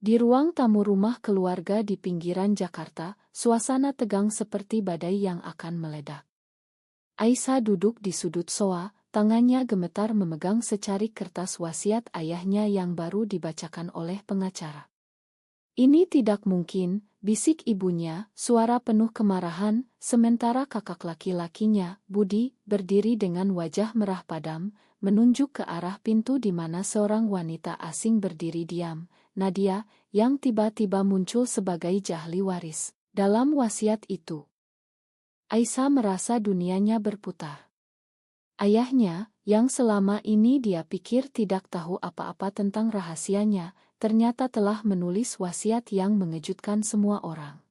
Di ruang tamu rumah keluarga di pinggiran Jakarta, suasana tegang seperti badai yang akan meledak. Aisyah duduk di sudut soa, tangannya gemetar memegang secarik kertas wasiat ayahnya yang baru dibacakan oleh pengacara. "Ini tidak mungkin," bisik ibunya, suara penuh kemarahan, sementara kakak laki-lakinya, Budi, berdiri dengan wajah merah padam, menunjuk ke arah pintu di mana seorang wanita asing berdiri diam, Nadia, yang tiba-tiba muncul sebagai ahli waris. Dalam wasiat itu, Aisyah merasa dunianya berputar. Ayahnya, yang selama ini dia pikir tidak tahu apa-apa tentang rahasianya, ternyata telah menulis wasiat yang mengejutkan semua orang.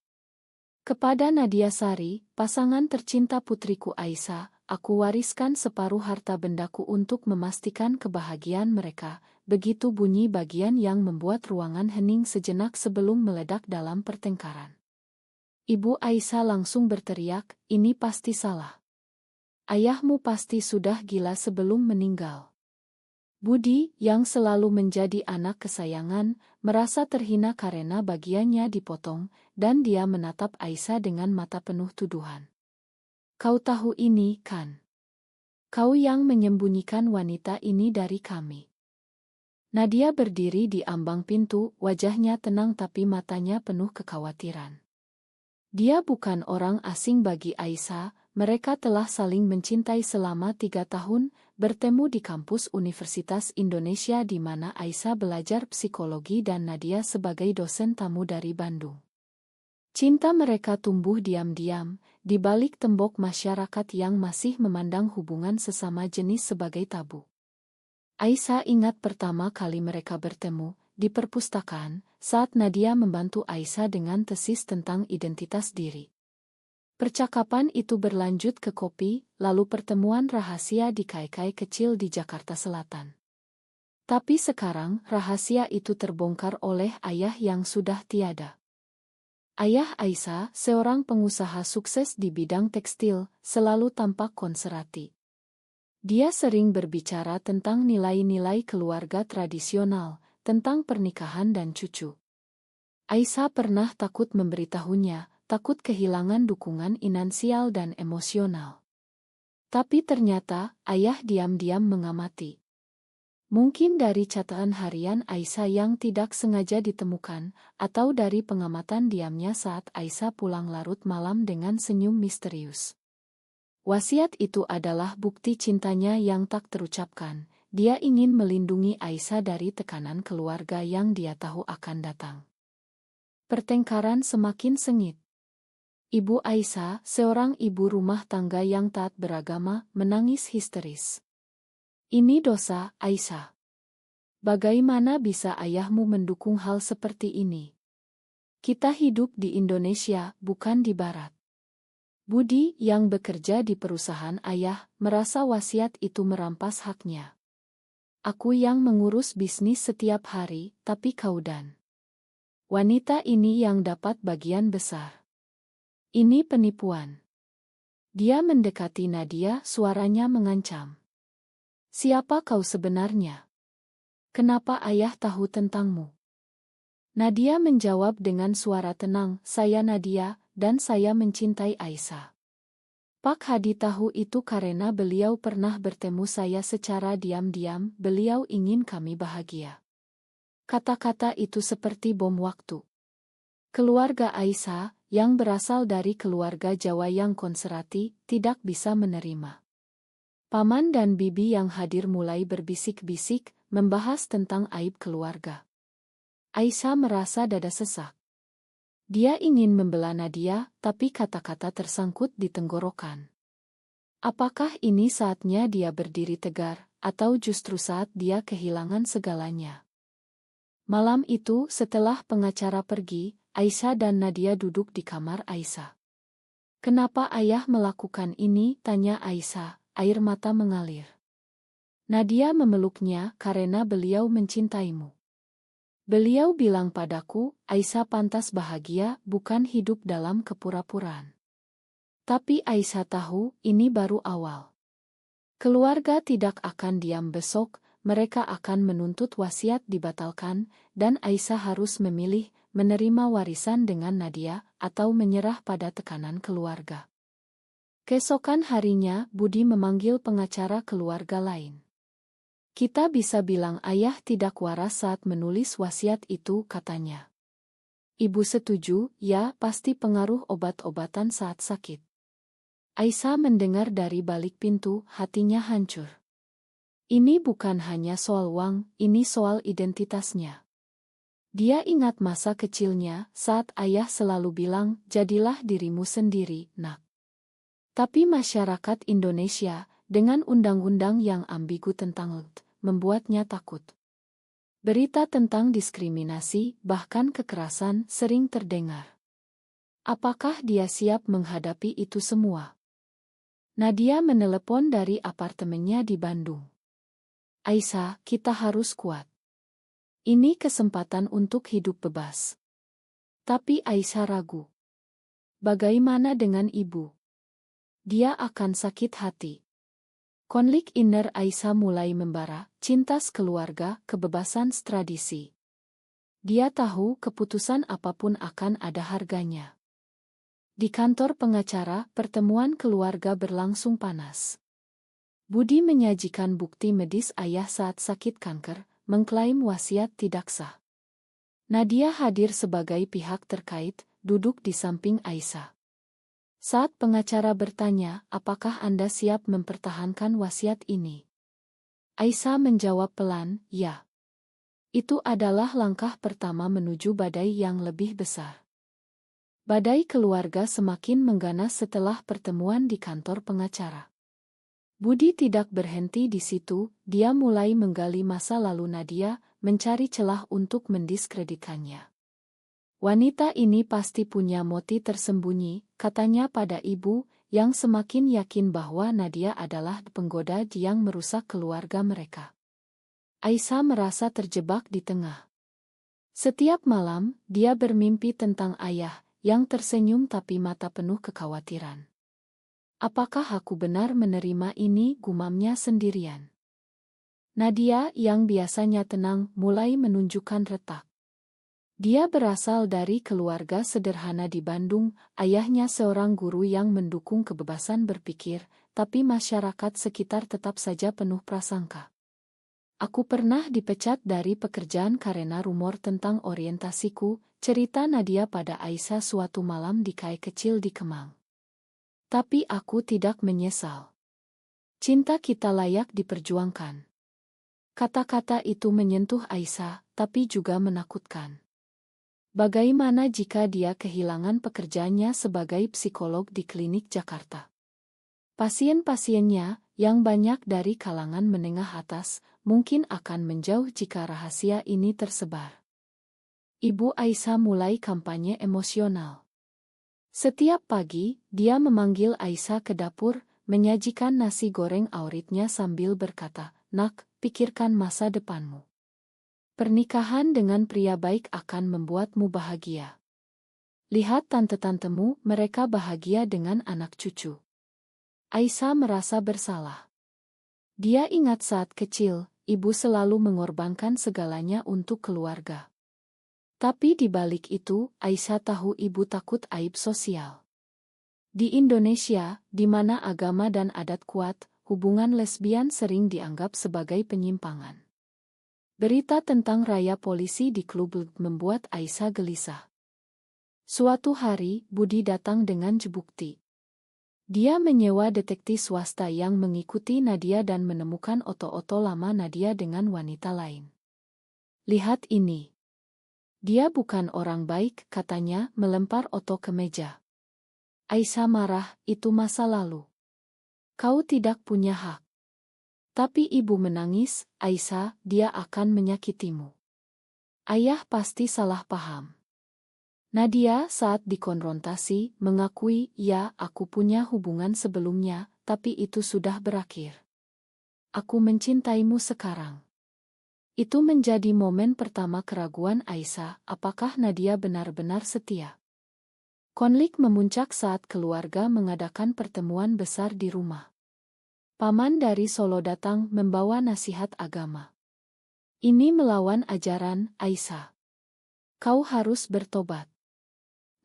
"Kepada Nadia Sari, pasangan tercinta putriku Aisyah, aku wariskan separuh harta bendaku untuk memastikan kebahagiaan mereka." Begitu bunyi bagian yang membuat ruangan hening sejenak sebelum meledak dalam pertengkaran. Ibu Aisyah langsung berteriak, "Ini pasti salah. Ayahmu pasti sudah gila sebelum meninggal." Budi, yang selalu menjadi anak kesayangan, merasa terhina karena bagiannya dipotong, dan dia menatap Aisyah dengan mata penuh tuduhan. "Kau tahu ini, kan? Kau yang menyembunyikan wanita ini dari kami." Nadia berdiri di ambang pintu, wajahnya tenang tapi matanya penuh kekhawatiran. Dia bukan orang asing bagi Aisyah, mereka telah saling mencintai selama 3 tahun, bertemu di kampus Universitas Indonesia di mana Aisyah belajar psikologi dan Nadia sebagai dosen tamu dari Bandung. Cinta mereka tumbuh diam-diam, di balik tembok masyarakat yang masih memandang hubungan sesama jenis sebagai tabu. Aisyah ingat pertama kali mereka bertemu, di perpustakaan, saat Nadia membantu Aisyah dengan tesis tentang identitas diri. Percakapan itu berlanjut ke kopi, lalu pertemuan rahasia di kai-kai kecil di Jakarta Selatan. Tapi sekarang, rahasia itu terbongkar oleh ayah yang sudah tiada. Ayah Aisyah, seorang pengusaha sukses di bidang tekstil, selalu tampak konservatif. Dia sering berbicara tentang nilai-nilai keluarga tradisional, tentang pernikahan dan cucu. Aisyah pernah takut memberitahunya, takut kehilangan dukungan finansial dan emosional. Tapi ternyata, ayah diam-diam mengamati. Mungkin dari catatan harian Aisyah yang tidak sengaja ditemukan, atau dari pengamatan diamnya saat Aisyah pulang larut malam dengan senyum misterius. Wasiat itu adalah bukti cintanya yang tak terucapkan. Dia ingin melindungi Aisyah dari tekanan keluarga yang dia tahu akan datang. Pertengkaran semakin sengit. Ibu Aisyah, seorang ibu rumah tangga yang taat beragama, menangis histeris. "Ini dosa, Aisyah. Bagaimana bisa ayahmu mendukung hal seperti ini? Kita hidup di Indonesia, bukan di Barat." Budi, yang bekerja di perusahaan ayah, merasa wasiat itu merampas haknya. "Aku yang mengurus bisnis setiap hari, tapi kau dan wanita ini yang dapat bagian besar. Ini penipuan." Dia mendekati Nadia, suaranya mengancam. "Siapa kau sebenarnya? Kenapa ayah tahu tentangmu?" Nadia menjawab dengan suara tenang, "Saya Nadia, dan saya mencintai Aisyah. Pak Hadi tahu itu karena beliau pernah bertemu saya secara diam-diam, beliau ingin kami bahagia." Kata-kata itu seperti bom waktu. Keluarga Aisyah, yang berasal dari keluarga Jawa yang konservatif, tidak bisa menerima. Paman dan bibi yang hadir mulai berbisik-bisik, membahas tentang aib keluarga. Aisyah merasa dada sesak. Dia ingin membela Nadia, tapi kata-kata tersangkut di tenggorokan. Apakah ini saatnya dia berdiri tegar, atau justru saat dia kehilangan segalanya? Malam itu, setelah pengacara pergi, Aisyah dan Nadia duduk di kamar Aisyah. "Kenapa ayah melakukan ini?" tanya Aisyah, air mata mengalir. Nadia memeluknya, "Karena beliau mencintaimu. Beliau bilang padaku, Aisyah pantas bahagia, bukan hidup dalam kepura-puraan." Tapi Aisyah tahu, ini baru awal. Keluarga tidak akan diam besok, mereka akan menuntut wasiat dibatalkan, dan Aisyah harus memilih menerima warisan dengan Nadia atau menyerah pada tekanan keluarga. Keesokan harinya, Budi memanggil pengacara keluarga lain. Kita bisa bilang ayah tidak waras saat menulis wasiat itu, katanya. Ibu setuju, ya, pasti pengaruh obat-obatan saat sakit. Aisyah mendengar dari balik pintu, hatinya hancur. Ini bukan hanya soal uang, ini soal identitasnya. Dia ingat masa kecilnya saat ayah selalu bilang, jadilah dirimu sendiri, nak. Tapi masyarakat Indonesia, dengan undang-undang yang ambigu tentang LGBT, membuatnya takut. Berita tentang diskriminasi, bahkan kekerasan, sering terdengar. Apakah dia siap menghadapi itu semua? Nadia menelepon dari apartemennya di Bandung. Aisyah, kita harus kuat. Ini kesempatan untuk hidup bebas. Tapi Aisyah ragu. Bagaimana dengan ibu? Dia akan sakit hati. Konflik inner Aisyah mulai membara, cinta keluarga, kebebasan tradisi. Dia tahu keputusan apapun akan ada harganya. Di kantor pengacara, pertemuan keluarga berlangsung panas. Budi menyajikan bukti medis ayah saat sakit kanker, mengklaim wasiat tidak sah. Nadia hadir sebagai pihak terkait, duduk di samping Aisyah. Saat pengacara bertanya, apakah Anda siap mempertahankan wasiat ini? Aisyah menjawab pelan, ya. Itu adalah langkah pertama menuju badai yang lebih besar. Badai keluarga semakin mengganas setelah pertemuan di kantor pengacara. Budi tidak berhenti di situ, dia mulai menggali masa lalu Nadia, mencari celah untuk mendiskreditkannya. Wanita ini pasti punya motif tersembunyi, katanya pada ibu, yang semakin yakin bahwa Nadia adalah penggoda yang merusak keluarga mereka. Aisyah merasa terjebak di tengah. Setiap malam, dia bermimpi tentang ayah, yang tersenyum tapi mata penuh kekhawatiran. Apakah aku benar menerima ini, gumamnya sendirian. Nadia, yang biasanya tenang, mulai menunjukkan retak. Dia berasal dari keluarga sederhana di Bandung, ayahnya seorang guru yang mendukung kebebasan berpikir, tapi masyarakat sekitar tetap saja penuh prasangka. Aku pernah dipecat dari pekerjaan karena rumor tentang orientasiku, cerita Nadia pada Aisyah suatu malam di kai kecil di Kemang. Tapi aku tidak menyesal. Cinta kita layak diperjuangkan. Kata-kata itu menyentuh Aisyah, tapi juga menakutkan. Bagaimana jika dia kehilangan pekerjaannya sebagai psikolog di klinik Jakarta? Pasien-pasiennya, yang banyak dari kalangan menengah atas, mungkin akan menjauh jika rahasia ini tersebar. Ibu Aisyah mulai kampanye emosional. Setiap pagi, dia memanggil Aisyah ke dapur, menyajikan nasi goreng awritnya sambil berkata, "Nak, pikirkan masa depanmu. Pernikahan dengan pria baik akan membuatmu bahagia. Lihat tante-tantemu, mereka bahagia dengan anak cucu." Aisyah merasa bersalah. Dia ingat saat kecil, ibu selalu mengorbankan segalanya untuk keluarga. Tapi di balik itu, Aisyah tahu ibu takut aib sosial. Di Indonesia, di mana agama dan adat kuat, hubungan lesbian sering dianggap sebagai penyimpangan. Berita tentang raya polisi di klub membuat Aisyah gelisah. Suatu hari, Budi datang dengan bukti. Dia menyewa detektif swasta yang mengikuti Nadia dan menemukan oto-oto lama Nadia dengan wanita lain. Lihat ini. Dia bukan orang baik, katanya, melempar oto ke meja. Aisyah marah, itu masa lalu. Kau tidak punya hak. Tapi ibu menangis, Aisyah, dia akan menyakitimu. Ayah pasti salah paham. Nadia saat dikonfrontasi mengakui, ya, aku punya hubungan sebelumnya, tapi itu sudah berakhir. Aku mencintaimu sekarang. Itu menjadi momen pertama keraguan Aisyah, apakah Nadia benar-benar setia. Konflik memuncak saat keluarga mengadakan pertemuan besar di rumah. Paman dari Solo datang membawa nasihat agama. Ini melawan ajaran, Aisyah. Kau harus bertobat.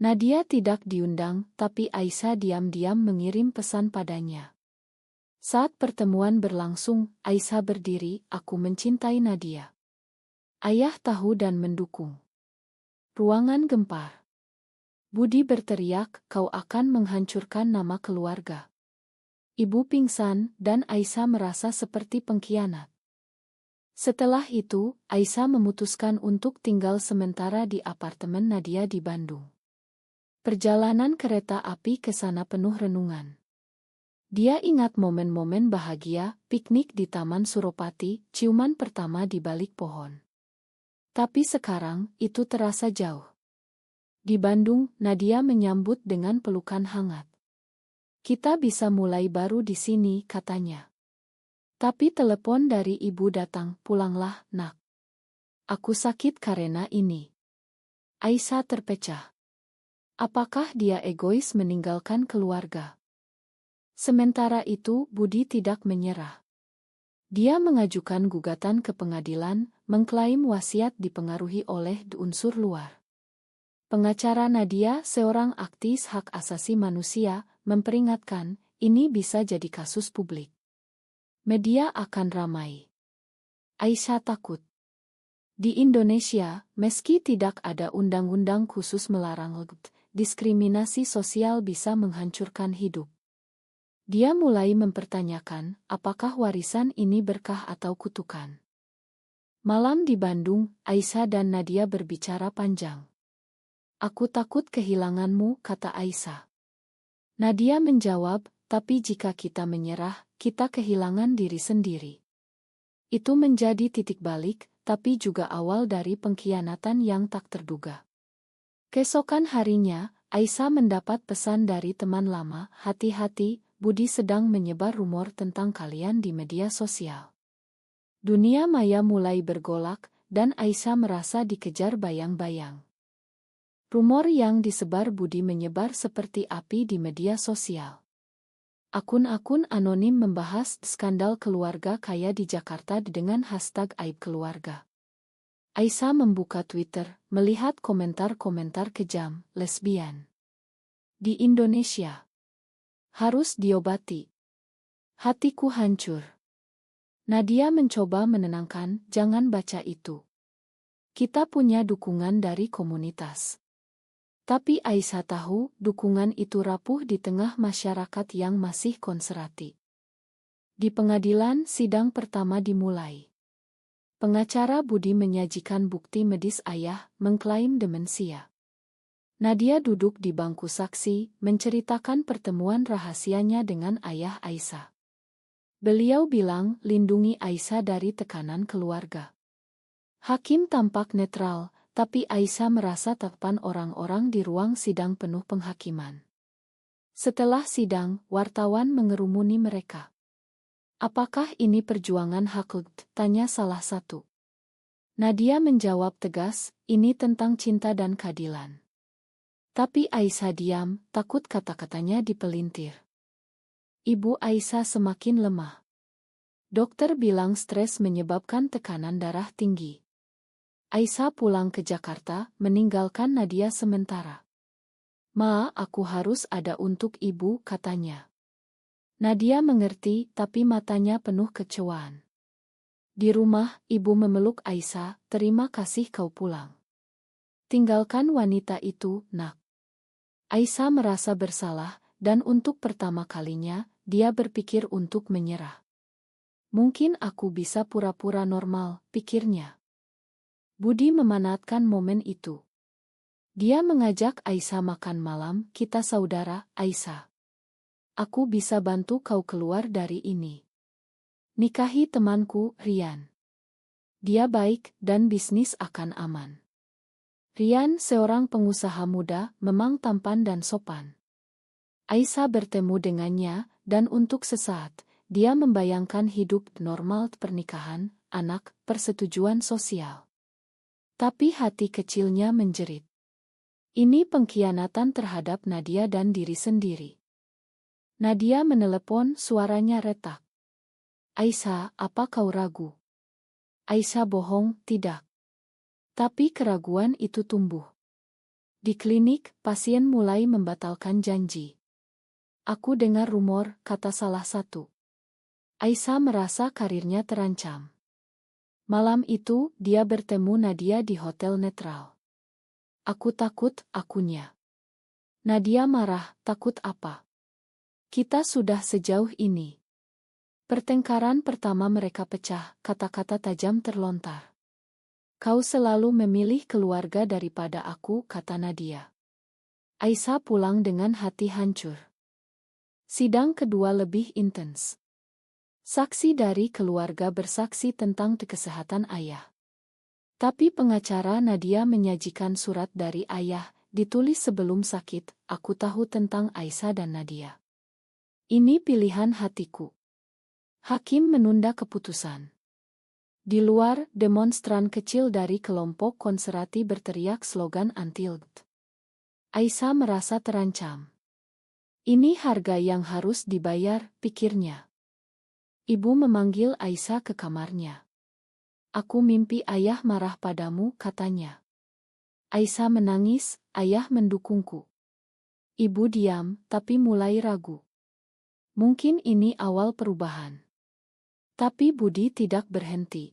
Nadia tidak diundang, tapi Aisyah diam-diam mengirim pesan padanya. Saat pertemuan berlangsung, Aisyah berdiri, aku mencintai Nadia. Ayah tahu dan mendukung. Ruangan gempar. Budi berteriak, kau akan menghancurkan nama keluarga. Ibu pingsan, dan Aisyah merasa seperti pengkhianat. Setelah itu, Aisyah memutuskan untuk tinggal sementara di apartemen Nadia di Bandung. Perjalanan kereta api ke sana penuh renungan. Dia ingat momen-momen bahagia, piknik di Taman Suropati, ciuman pertama di balik pohon. Tapi sekarang, itu terasa jauh. Di Bandung, Nadia menyambut dengan pelukan hangat. Kita bisa mulai baru di sini, katanya. Tapi telepon dari ibu datang, pulanglah, nak. Aku sakit karena ini. Aisyah terpecah. Apakah dia egois meninggalkan keluarga? Sementara itu, Budi tidak menyerah. Dia mengajukan gugatan ke pengadilan, mengklaim wasiat dipengaruhi oleh unsur luar. Pengacara Nadia, seorang aktivis hak asasi manusia, memperingatkan, ini bisa jadi kasus publik. Media akan ramai. Aisyah takut. Di Indonesia, meski tidak ada undang-undang khusus melarang diskriminasi sosial bisa menghancurkan hidup. Dia mulai mempertanyakan, apakah warisan ini berkah atau kutukan. Malam di Bandung, Aisyah dan Nadia berbicara panjang. Aku takut kehilanganmu, kata Aisyah. Nadia menjawab, tapi jika kita menyerah, kita kehilangan diri sendiri. Itu menjadi titik balik, tapi juga awal dari pengkhianatan yang tak terduga. Keesokan harinya, Aisyah mendapat pesan dari teman lama, hati-hati, Budi sedang menyebar rumor tentang kalian di media sosial. Dunia maya mulai bergolak, dan Aisyah merasa dikejar bayang-bayang. Rumor yang disebar Budi menyebar seperti api di media sosial. Akun-akun anonim membahas skandal keluarga kaya di Jakarta dengan hashtag aib keluarga. Aisyah membuka Twitter, melihat komentar-komentar kejam, lesbian. Di Indonesia. Harus diobati. Hatiku hancur. Nadia mencoba menenangkan, jangan baca itu. Kita punya dukungan dari komunitas. Tapi Aisyah tahu, dukungan itu rapuh di tengah masyarakat yang masih konservatif. Di pengadilan, sidang pertama dimulai. Pengacara Budi menyajikan bukti medis ayah, mengklaim demensia. Nadia duduk di bangku saksi, menceritakan pertemuan rahasianya dengan ayah Aisyah. Beliau bilang, lindungi Aisyah dari tekanan keluarga. Hakim tampak netral, tapi Aisyah merasa tatapan orang-orang di ruang sidang penuh penghakiman. Setelah sidang, wartawan mengerumuni mereka. Apakah ini perjuangan hak? Tanya salah satu. Nadia menjawab tegas, ini tentang cinta dan keadilan. Tapi Aisyah diam, takut kata-katanya dipelintir. Ibu Aisyah semakin lemah. Dokter bilang stres menyebabkan tekanan darah tinggi. Aisyah pulang ke Jakarta, meninggalkan Nadia sementara. Ma, aku harus ada untuk ibu, katanya. Nadia mengerti, tapi matanya penuh kecewaan. Di rumah, ibu memeluk Aisyah, terima kasih kau pulang. Tinggalkan wanita itu, nak. Aisyah merasa bersalah, dan untuk pertama kalinya, dia berpikir untuk menyerah. Mungkin aku bisa pura-pura normal, pikirnya. Budi memanfaatkan momen itu. Dia mengajak Aisyah makan malam, kita saudara, Aisyah. Aku bisa bantu kau keluar dari ini. Nikahi temanku, Rian. Dia baik, dan bisnis akan aman. Rian, seorang pengusaha muda, memang tampan dan sopan. Aisyah bertemu dengannya, dan untuk sesaat, dia membayangkan hidup normal pernikahan, anak, persetujuan sosial. Tapi hati kecilnya menjerit. Ini pengkhianatan terhadap Nadia dan diri sendiri. Nadia menelepon, suaranya retak. Aisyah, apa kau ragu? Aisyah bohong, tidak. Tapi keraguan itu tumbuh. Di klinik, pasien mulai membatalkan janji. Aku dengar rumor, kata salah satu. Aisyah merasa karirnya terancam. Malam itu, dia bertemu Nadia di Hotel Netral. Aku takut, akunya. Nadia marah, takut apa? Kita sudah sejauh ini. Pertengkaran pertama mereka pecah, kata-kata tajam terlontar. Kau selalu memilih keluarga daripada aku, kata Nadia. Aisyah pulang dengan hati hancur. Sidang kedua lebih intens. Saksi dari keluarga bersaksi tentang kesehatan ayah. Tapi pengacara Nadia menyajikan surat dari ayah, ditulis sebelum sakit, aku tahu tentang Aisyah dan Nadia. Ini pilihan hatiku. Hakim menunda keputusan. Di luar, demonstran kecil dari kelompok konservatif berteriak slogan anti-LGBT. Aisyah merasa terancam. Ini harga yang harus dibayar, pikirnya. Ibu memanggil Aisyah ke kamarnya. Aku mimpi ayah marah padamu, katanya. Aisyah menangis, ayah mendukungku. Ibu diam, tapi mulai ragu. Mungkin ini awal perubahan. Tapi Budi tidak berhenti.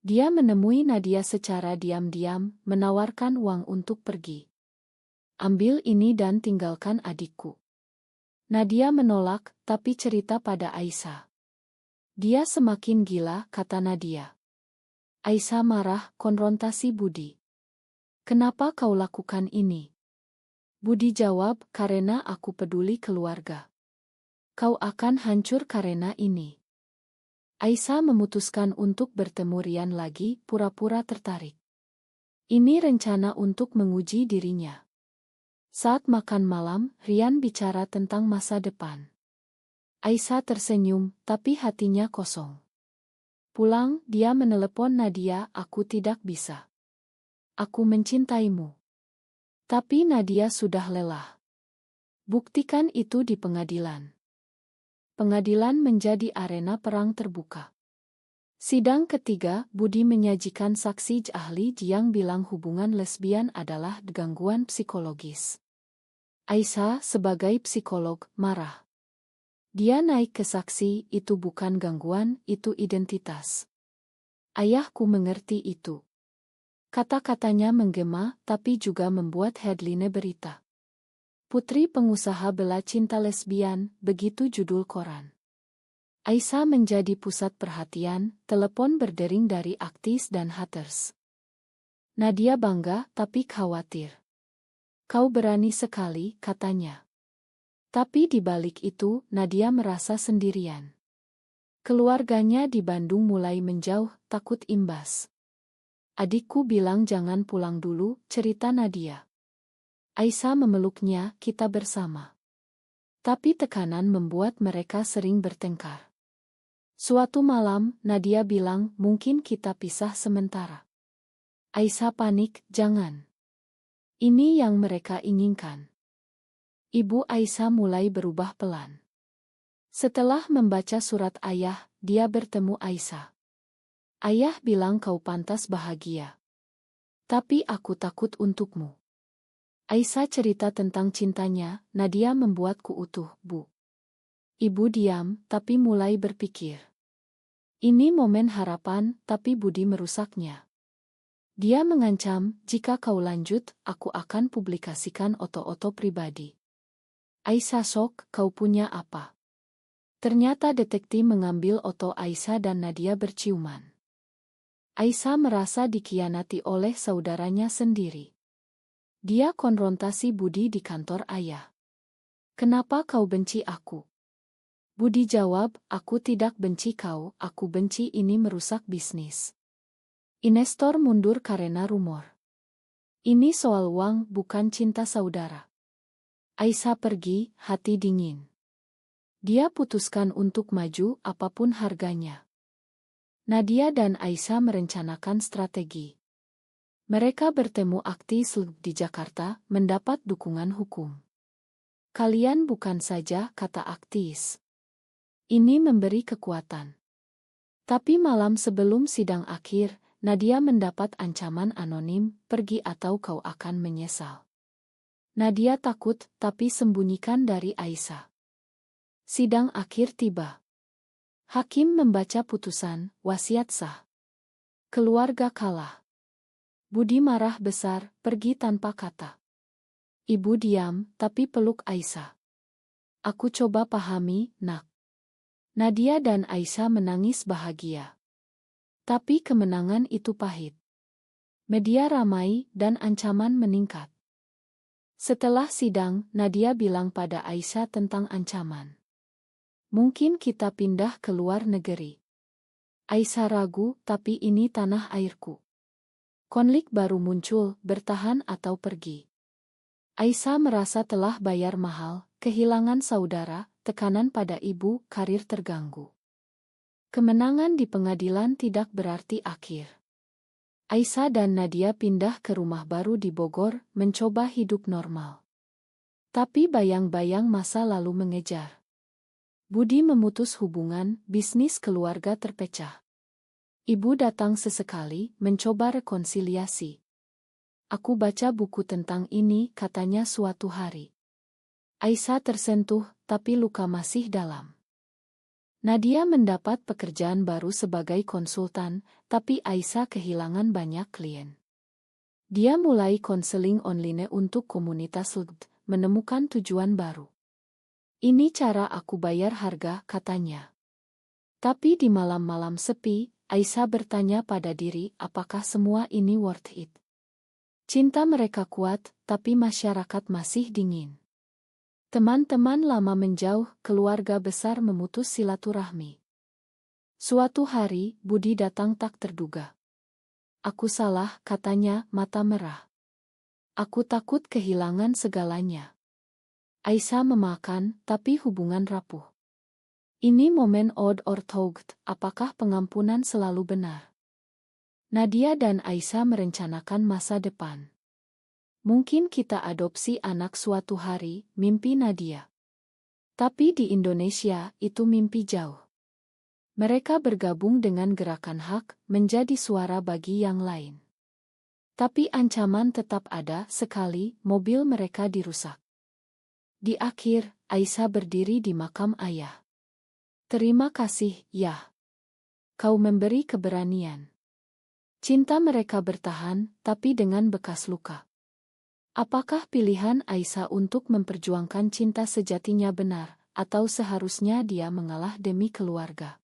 Dia menemui Nadia secara diam-diam, menawarkan uang untuk pergi. Ambil ini dan tinggalkan adikku. Nadia menolak, tapi cerita pada Aisyah. Dia semakin gila, kata Nadia. Aisyah marah, konfrontasi Budi. Kenapa kau lakukan ini? Budi jawab, karena aku peduli keluarga. Kau akan hancur karena ini. Aisyah memutuskan untuk bertemu Rian lagi, pura-pura tertarik. Ini rencana untuk menguji dirinya. Saat makan malam, Rian bicara tentang masa depan. Aisyah tersenyum, tapi hatinya kosong. Pulang, dia menelepon Nadia, aku tidak bisa. Aku mencintaimu. Tapi Nadia sudah lelah. Buktikan itu di pengadilan. Pengadilan menjadi arena perang terbuka. Sidang ketiga, Budi menyajikan saksi ahli yang bilang hubungan lesbian adalah gangguan psikologis. Aisyah sebagai psikolog marah. Dia naik ke saksi, itu bukan gangguan, itu identitas. Ayahku mengerti itu. Kata-katanya menggema, tapi juga membuat headline berita. Putri pengusaha bela cinta lesbian, begitu judul koran. Aisyah menjadi pusat perhatian, telepon berdering dari aktis dan haters. Nadia bangga, tapi khawatir. Kau berani sekali, katanya. Tapi di balik itu, Nadia merasa sendirian. Keluarganya di Bandung mulai menjauh, takut imbas. Adikku bilang jangan pulang dulu, cerita Nadia. Aisyah memeluknya, kita bersama. Tapi tekanan membuat mereka sering bertengkar. Suatu malam, Nadia bilang, mungkin kita pisah sementara. Aisyah panik, jangan. Ini yang mereka inginkan. Ibu Aisyah mulai berubah pelan. Setelah membaca surat ayah, dia bertemu Aisyah. Ayah bilang kau pantas bahagia. Tapi aku takut untukmu. Aisyah cerita tentang cintanya, Nadia membuatku utuh, Bu. Ibu diam, tapi mulai berpikir. Ini momen harapan, tapi Budi merusaknya. Dia mengancam, jika kau lanjut, aku akan publikasikan oto-oto pribadi. Aisyah sok, kau punya apa? Ternyata detektif mengambil oto Aisyah dan Nadia berciuman. Aisyah merasa dikhianati oleh saudaranya sendiri. Dia konfrontasi Budi di kantor ayah. Kenapa kau benci aku? Budi jawab, aku tidak benci kau, aku benci ini merusak bisnis. Investor mundur karena rumor. Ini soal uang, bukan cinta saudara. Aisyah pergi, hati dingin. Dia putuskan untuk maju, apapun harganya. Nadia dan Aisyah merencanakan strategi. Mereka bertemu aktis di Jakarta, mendapat dukungan hukum. Kalian bukan saja, kata aktis. Ini memberi kekuatan. Tapi malam sebelum sidang akhir, Nadia mendapat ancaman anonim, pergi atau kau akan menyesal. Nadia takut, tapi sembunyikan dari Aisyah. Sidang akhir tiba. Hakim membaca putusan, wasiat sah. Keluarga kalah. Budi marah besar, pergi tanpa kata. Ibu diam, tapi peluk Aisyah. Aku coba pahami, nak. Nadia dan Aisyah menangis bahagia. Tapi kemenangan itu pahit. Media ramai dan ancaman meningkat. Setelah sidang, Nadia bilang pada Aisyah tentang ancaman. Mungkin kita pindah ke luar negeri. Aisyah ragu, tapi ini tanah airku. Konflik baru muncul, bertahan atau pergi. Aisyah merasa telah bayar mahal, kehilangan saudara, tekanan pada ibu, karir terganggu. Kemenangan di pengadilan tidak berarti akhir. Aisyah dan Nadia pindah ke rumah baru di Bogor, mencoba hidup normal. Tapi bayang-bayang masa lalu mengejar. Budi memutus hubungan, bisnis keluarga terpecah. Ibu datang sesekali, mencoba rekonsiliasi. Aku baca buku tentang ini, katanya suatu hari. Aisyah tersentuh, tapi luka masih dalam. Nadia mendapat pekerjaan baru sebagai konsultan, tapi Aisyah kehilangan banyak klien. Dia mulai konseling online untuk komunitas LGBT, menemukan tujuan baru. Ini cara aku bayar harga, katanya. Tapi di malam-malam sepi, Aisyah bertanya pada diri, apakah semua ini worth it? Cinta mereka kuat, tapi masyarakat masih dingin. Teman-teman lama menjauh, keluarga besar memutus silaturahmi. Suatu hari, Budi datang tak terduga. Aku salah, katanya, mata merah. Aku takut kehilangan segalanya. Aisyah memakan, tapi hubungan rapuh. Ini momen odd or though, apakah pengampunan selalu benar? Nadia dan Aisyah merencanakan masa depan. Mungkin kita adopsi anak suatu hari, mimpi Nadia. Tapi di Indonesia, itu mimpi jauh. Mereka bergabung dengan gerakan hak, menjadi suara bagi yang lain. Tapi ancaman tetap ada, sekali mobil mereka dirusak. Di akhir, Aisyah berdiri di makam ayah. Terima kasih, ya. Kau memberi keberanian. Cinta mereka bertahan, tapi dengan bekas luka. Apakah pilihan Aisyah untuk memperjuangkan cinta sejatinya benar, atau seharusnya dia mengalah demi keluarga?